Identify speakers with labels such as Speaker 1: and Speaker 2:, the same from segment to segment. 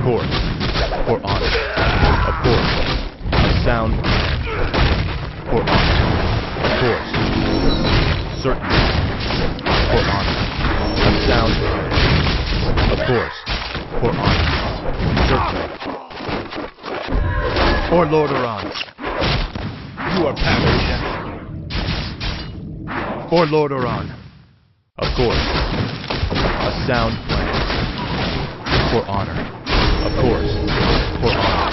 Speaker 1: course. For honor. Of course. A sound plan. For honor. Of course. Certainly. For honor. A sound plan. Of course. For honor. Certainly. For Lord Oran. You are past death. For Lord Oran. Of course. A sound plan. For honor. Of course. For honor.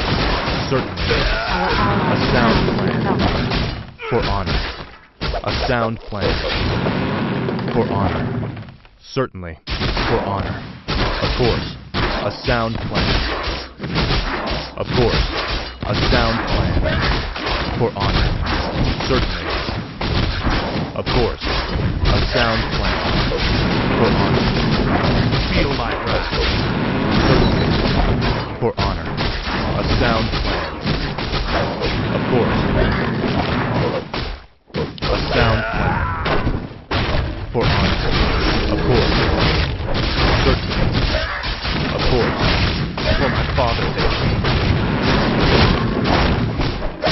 Speaker 1: Certainly. A sound plan. For honor. A sound plan. For honor. Certainly. For honor. Of course. A sound plan. Of course. A sound plan. For honor. Certainly. Of course. A sound plan. For honor. Feel my breath. Certainly. For honor. A sound plan. Of course. A sound plan. For honor. Of course. Certainly. Of course. For my father the king.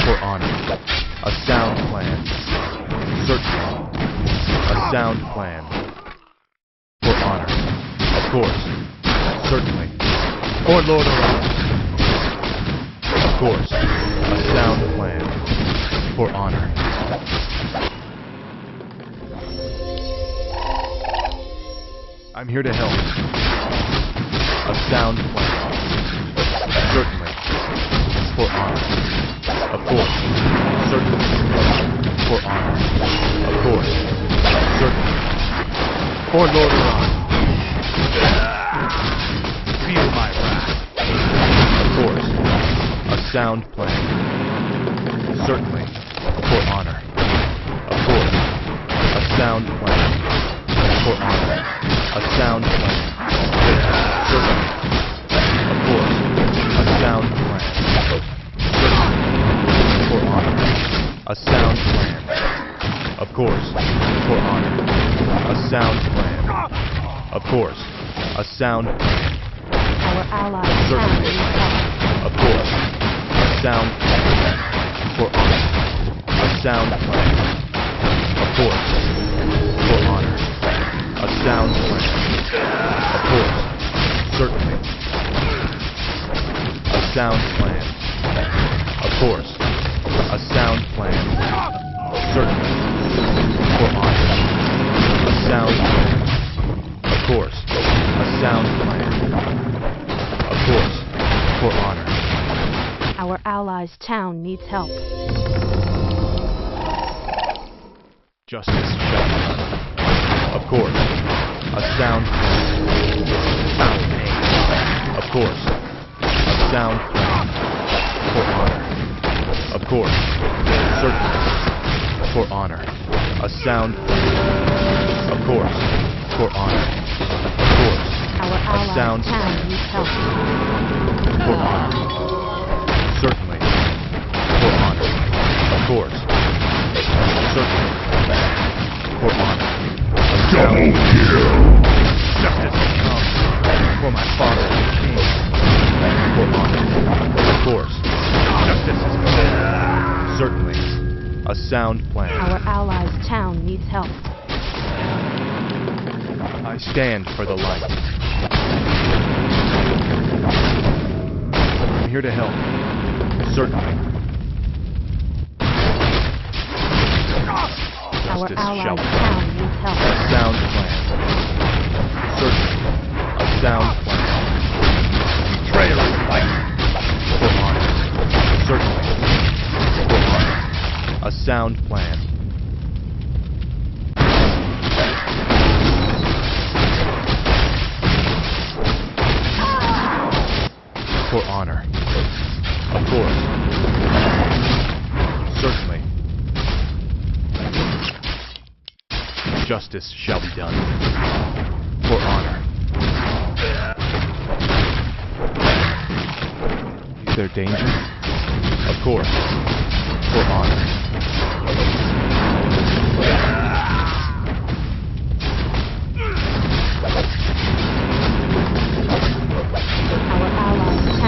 Speaker 1: For honor. A sound plan. Certainly. A sound plan. For honor. Of course. Certainly. For Lord Oran. Of course. A sound plan. For honor. I'm here to help. A sound plan. Certainly. For honor. Of course. Certainly. For honor. Of course. Certainly. For Lord Oran. Feel my wrath. Of course. A sound plan. Certainly. For honor. Of course. A sound plan. For honor. A sound plan. Certainly. Of course. A sound plan. Certainly. For honor. A sound plan. Of course. For honor. A sound plan. Of course. A sound plan.
Speaker 2: Our allies
Speaker 1: Certainly. Of course. A sound plan. For honor. A sound plan. Of course. For honor. A sound plan. Of course. Certainly. A sound plan. Of course. A sound plan. Certainly. For honor. A sound plan. Of course. A sound plan. Of course. For honor.
Speaker 2: Our allies' town needs help.
Speaker 1: Justice shall be done. Of course. A sound plan. Of course. A sound plan. For honor. Of course. Certainly. For honor. A sound plan. Of course. For honor. Of course.
Speaker 2: Our
Speaker 1: A
Speaker 2: allies'
Speaker 1: sound
Speaker 2: town
Speaker 1: plan.
Speaker 2: needs help.
Speaker 1: For honor. Certainly. For honor. Of course. Certainly. For honor. A sound plan. Justice has come. For my father the king. For honor. Of course. Justice has come. Certainly. A sound plan.
Speaker 2: Our allies' town needs help.
Speaker 1: I stand for the light. I'm here to help. Certainly.
Speaker 2: Our
Speaker 1: Justice shall
Speaker 2: allies'
Speaker 1: be
Speaker 2: town
Speaker 1: done.
Speaker 2: needs help.
Speaker 1: A sound plan. Certainly. A sound plan. Betrayal of light. For honor. Certainly. For honor. A sound plan. For honor. Of course. Certainly. Justice shall be done. For honor. Is there danger? Of course. For honor.
Speaker 2: Our allies'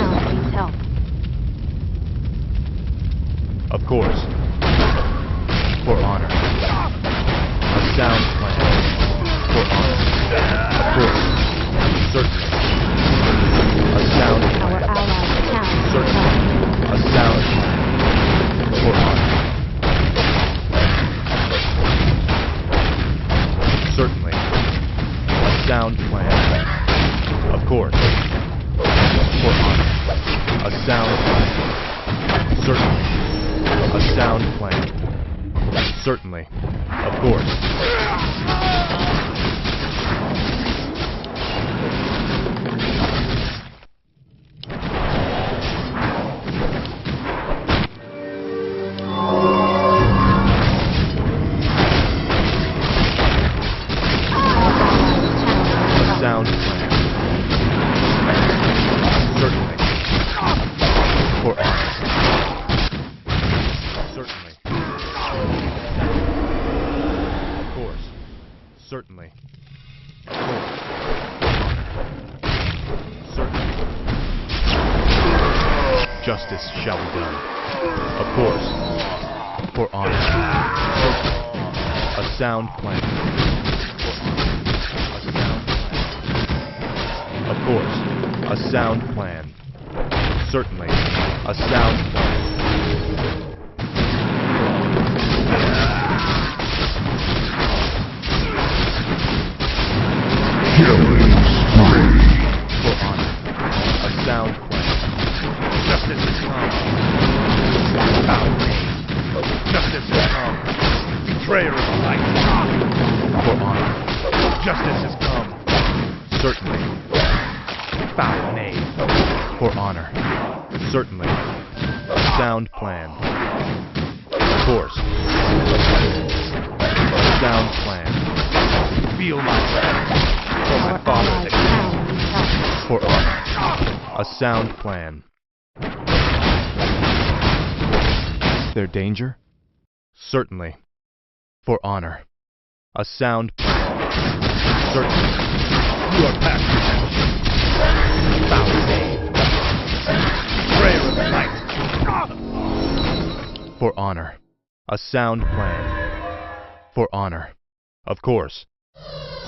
Speaker 1: sound plan. Certainly. A sound plan. Certainly. Of course. Sound plan. Certainly. For honor. Certainly. Of course. Certainly. Of course. Certainly. Justice shall be done. Of course. For honor. Certainly. A sound plan. Of course, a sound plan. Certainly, a sound plan.
Speaker 3: Killing spree.
Speaker 1: For honor, a sound plan. Justice has come. Foul name. Justice has come. Betrayer of the light. For honor, justice has come. Certainly. Foul name. For honor. Certainly. Sound plan. Of course. Sound plan. Feel my wrath. For my father's account. For honor. A sound plan. Is there danger? Certainly. For honor. A sound plan. Certainly. You are past redemption. Foul name. Betrayer of the light. For honor. A sound plan. For honor. Of course.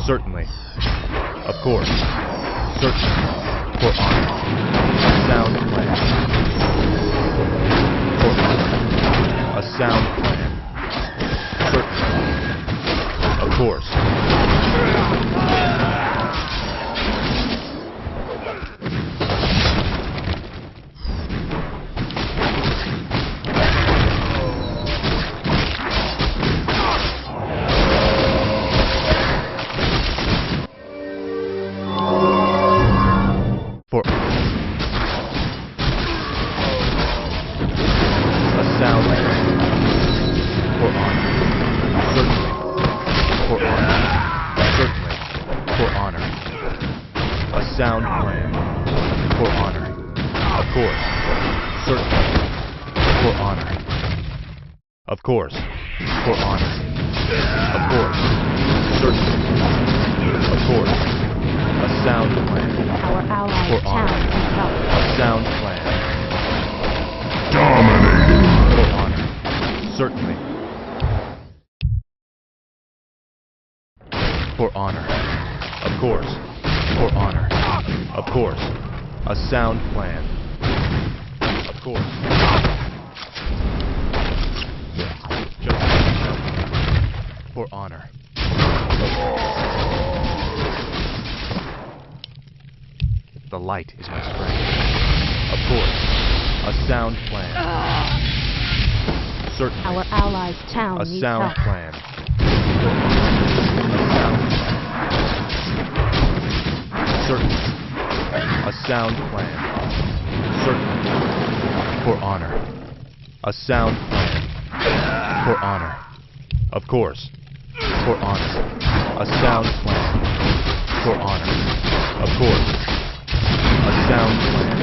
Speaker 1: Certainly. Of course. Certainly. For honor. A sound plan. For honor. A sound plan. Certainly. Of course. For a sound plan. For honor. Certainly. For honor. Certainly. For honor. A sound plan. For honor. Of course. Certainly. For honor. Of course. For honor. Of course. Certainly. Of course. A sound plan.
Speaker 2: Our allies'
Speaker 1: For
Speaker 2: town
Speaker 1: honor.
Speaker 2: needs help.
Speaker 1: A sound plan.
Speaker 3: Dominating.
Speaker 1: For honor. Certainly. For honor. Of course. For honor. Of course. A sound plan. Of course. Justice. For honor. The light is my strength. Of course. A sound plan. Certainly.
Speaker 2: Our allies' town
Speaker 1: A
Speaker 2: needs
Speaker 1: sound
Speaker 2: help.
Speaker 1: plan. For honor. A sound plan. Certainly. A sound plan. Certainly. For honor. A sound plan. For honor. Of course. For honor. A sound plan. For honor. Of course. A sound plan.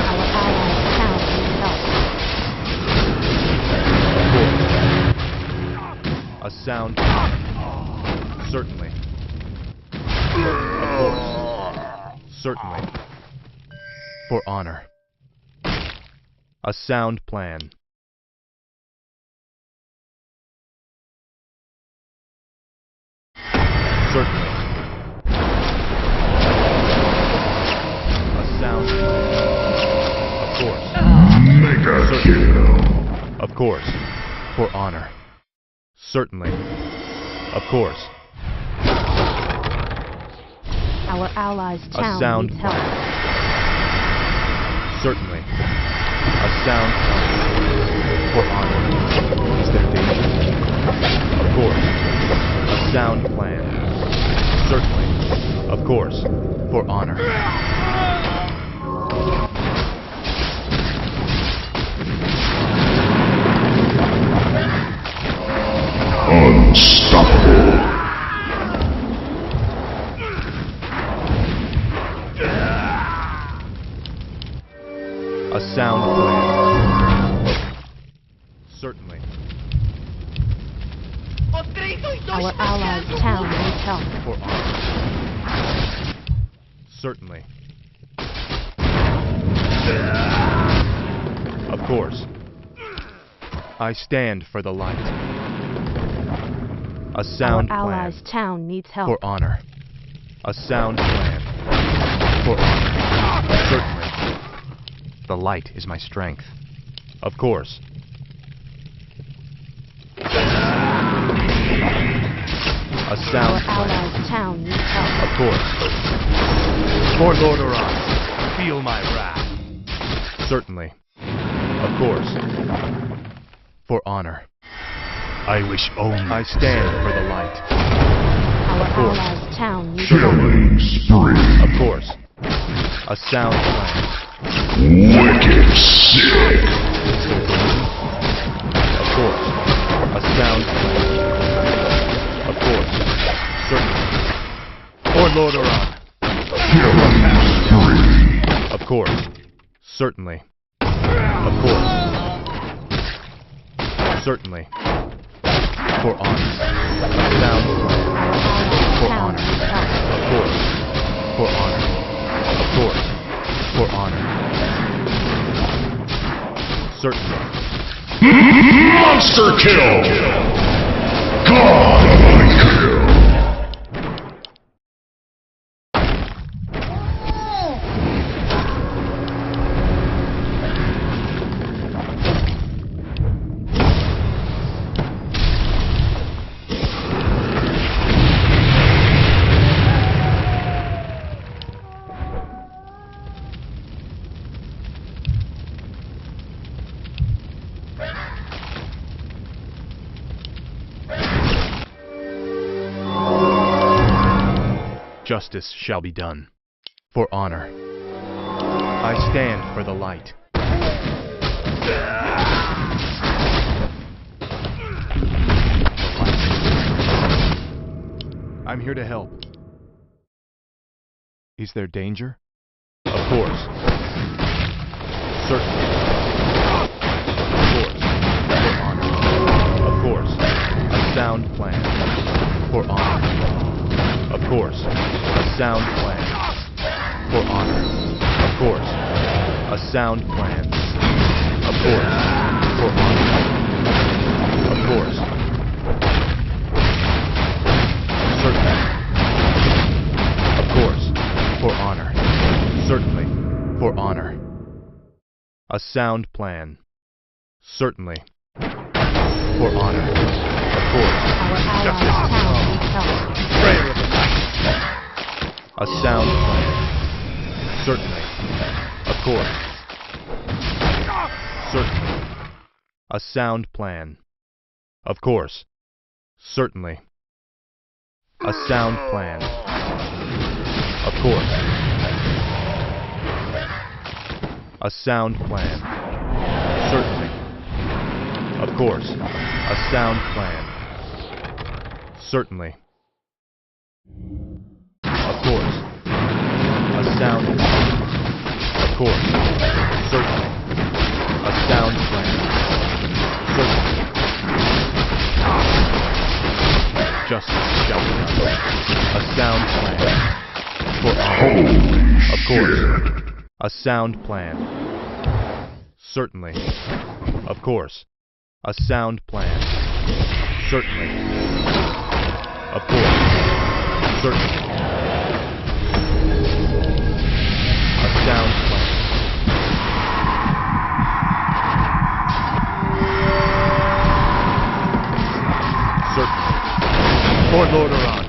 Speaker 2: Our allies' town needs help.
Speaker 1: Of course. A sound plan. Certainly. Of course. Certainly. For honor. A sound plan. Certainly. A sound plan. Of course.
Speaker 3: Mega kill.
Speaker 1: Of course. For honor. Certainly. Of course.
Speaker 2: Our allies'
Speaker 1: A
Speaker 2: town
Speaker 1: sound
Speaker 2: needs help.
Speaker 1: plan. Certainly. A sound plan. For honor. Is there danger? Of course. A sound plan. Certainly. Of course. For honor.
Speaker 3: Unstoppable.
Speaker 1: A sound plan. Certainly.
Speaker 2: Our allies' town needs help.
Speaker 1: For honor. Certainly. Of course. I stand for the light. A
Speaker 2: Our
Speaker 1: sound plan.
Speaker 2: allies' town needs help.
Speaker 1: For honor. A sound plan. For honor. Certainly. The light is my strength. Of course. A sound
Speaker 2: Our
Speaker 1: plan.
Speaker 2: allies' town needs help.
Speaker 1: Of course. For Lord Oran, feel my wrath. Certainly. Of course. For honor.
Speaker 4: I wish only
Speaker 1: I stand for the light.
Speaker 2: Our
Speaker 1: course.
Speaker 2: allies' town needs help.
Speaker 3: Killing spree.
Speaker 1: Of course. A sound plan.
Speaker 3: Wicked sick.
Speaker 1: Of course. A sound plan. Of course. Certainly. For Lord Oran.
Speaker 3: Killing spree.
Speaker 1: Of course. Certainly. Of course. Certainly. For honor. A sound plan. For
Speaker 2: Town
Speaker 1: honor.
Speaker 2: needs help.
Speaker 1: Of course. For honor. Of course. For honor. Certainly.
Speaker 3: Monster kill. Godly kill.
Speaker 1: Justice shall be done. For honor. I stand for the light. I'm here to help. Is there danger? Of course. Certainly. Of course. For honor. Of course. A sound plan. For honor. Of course. A sound plan. For honor. Of course. A sound plan. Of course. For honor. Of course. Certainly. Of course. For honor. Certainly. For honor. A sound plan. Certainly. For honor. Of course.
Speaker 2: Our allies' town needs help.
Speaker 1: Prayer of the night. A sound plan. Certainly. Of course. Certainly. A sound plan. Of course. Certainly. A sound plan. Of course. A sound plan. Certainly. Of course. A sound plan. Certainly. Of course. A sound plan. Of course. Certainly. A sound plan. Certainly. Justice shall be done. A sound plan. For honor.
Speaker 3: Holy
Speaker 1: Of course.
Speaker 3: shit.
Speaker 1: A sound plan. Certainly. Of course. A sound plan. Certainly. Of course. Certainly. A sound plan. Certainly. For Lord Oran,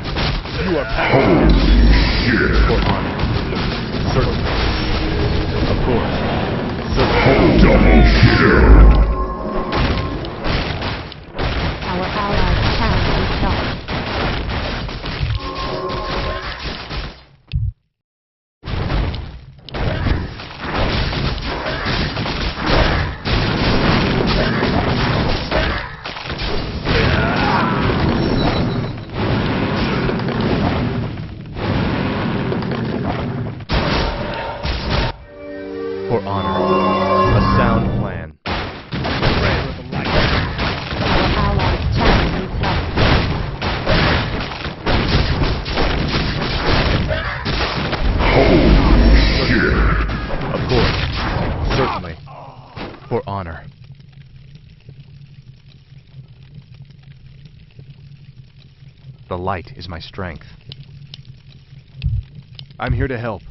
Speaker 1: you are powerful.
Speaker 3: Holy
Speaker 1: For honor. Certainly. Of course. Certainly.
Speaker 3: Double kill.
Speaker 2: Our allies' town needs help.
Speaker 1: For honor. A sound plan. Red.
Speaker 2: Our allies' town needs help.
Speaker 3: Holy shit.
Speaker 1: Of course. Certainly. For honor. The light is my strength. I'm here to help.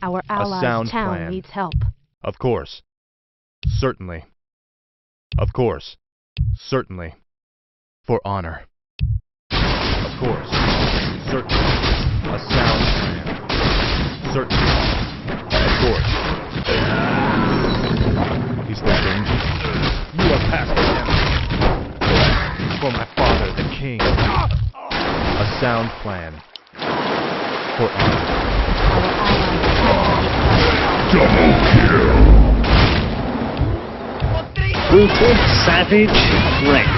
Speaker 2: Our allies'
Speaker 1: sound
Speaker 2: town
Speaker 1: plan.
Speaker 2: needs help.
Speaker 1: Of course. Certainly. Of course. Certainly. For honor. Of course. Certainly. A sound plan. Certainly. Of course. Is there danger? You are past redemption. For my father, the king. A sound plan. For honor.
Speaker 2: Our allies' town needs help.
Speaker 3: Double kill.
Speaker 5: Brutal, savage, great.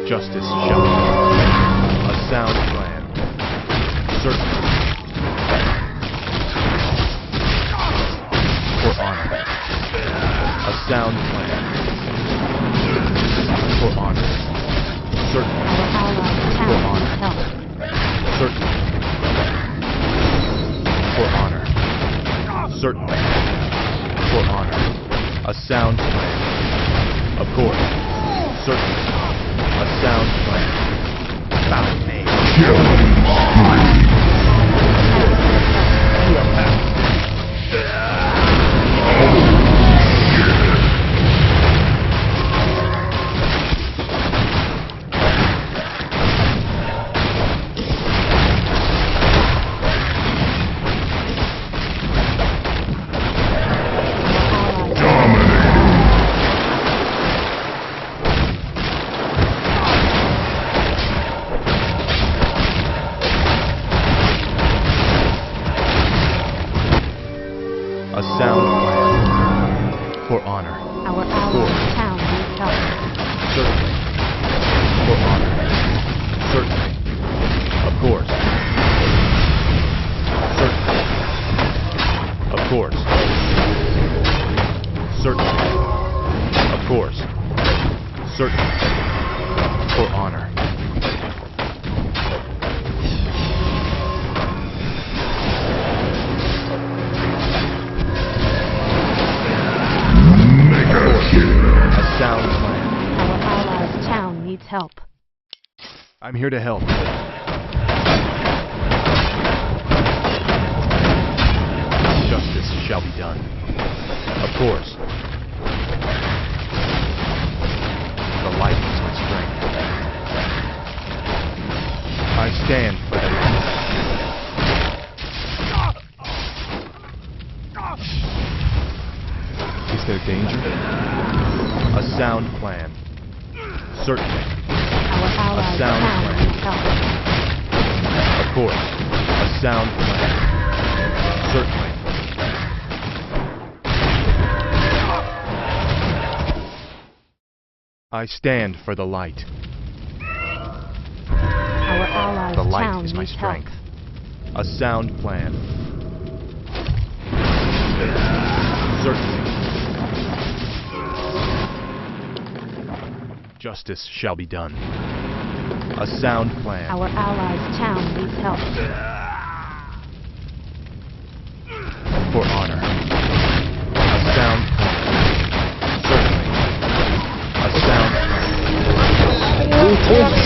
Speaker 1: Justice shall be done. A sound plan. Certainly. For honor. A sound plan. For honor. Certainly.
Speaker 2: Our allies'
Speaker 1: For
Speaker 2: town
Speaker 1: honor.
Speaker 2: needs help.
Speaker 1: Certainly. For honor. Certainly. For honor. A sound plan. Of course. Certainly. A sound plan. Found me.
Speaker 3: Killing spree.
Speaker 1: You are past. A sound plan. For honor.
Speaker 2: Our allies' town needs help.
Speaker 1: Certainly. For honor. Certainly. Of course. Certainly. Of course. Certainly. Of course. Certainly. For honor.
Speaker 3: Mega kill.
Speaker 1: A sound plan.
Speaker 2: Our allies' town needs help.
Speaker 1: I'm here to help. Justice shall be done. Of course. The light is my strength. I stand for the light. Is there danger? A sound plan. Certainly.
Speaker 2: Our allies'
Speaker 1: sound
Speaker 2: town
Speaker 1: plan.
Speaker 2: needs help.
Speaker 1: Of course. A sound plan. Certainly. I stand for the light.
Speaker 2: Our allies'
Speaker 1: The light
Speaker 2: town
Speaker 1: is my
Speaker 2: needs
Speaker 1: strength.
Speaker 2: help.
Speaker 1: A sound plan. Certainly. Justice shall be done. A sound plan.
Speaker 2: Our allies' town needs help.
Speaker 1: For honor. A sound plan. Certainly.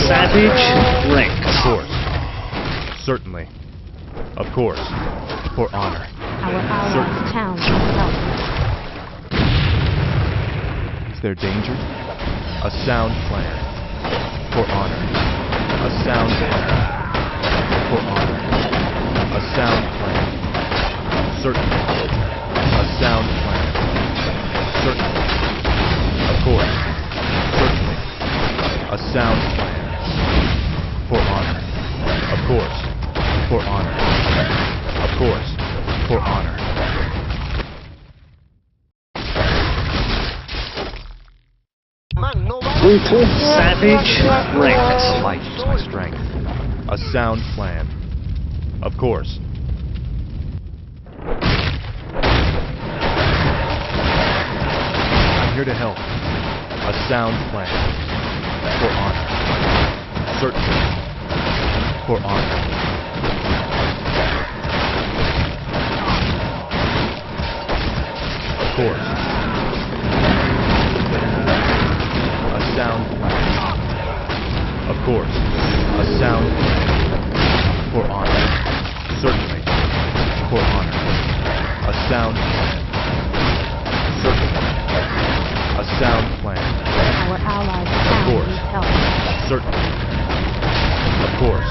Speaker 5: Savage
Speaker 1: Of
Speaker 5: linked.
Speaker 1: course. Certainly. Of course. For honor.
Speaker 2: Our allies' town needs help.
Speaker 1: Is there danger? A sound plan. For honor. A sound plan. For honor. A sound plan. Certainly. A sound plan. Certainly. Of course. Certainly. A sound plan. For honor. Of course. For honor. Of course. For honor.
Speaker 5: Brutal Savage linked.
Speaker 1: Light is my strength. A sound plan. Of course. I'm here to help. A sound plan. For honor. Certainly. For honor. Of course. A sound plan. Of course. A sound plan. For honor. Certainly. For honor. A sound plan. Certainly. A sound plan.
Speaker 2: Our allies'
Speaker 1: Of
Speaker 2: town
Speaker 1: course.
Speaker 2: needs help.
Speaker 1: Certainly. Of course.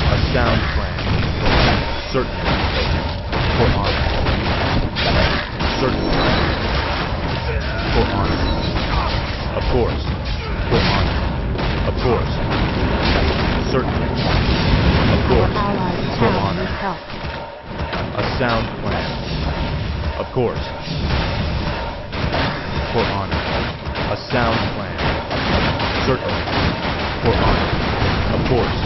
Speaker 1: A sound plan. Certainly. For honor. Certainly. For honor. Of course. For honor. Of course. Certainly. Of
Speaker 2: Our
Speaker 1: course.
Speaker 2: allies'
Speaker 1: For
Speaker 2: town
Speaker 1: honor.
Speaker 2: needs help.
Speaker 1: A sound plan. Of course. For honor. A sound plan. Certainly. For honor. Of course.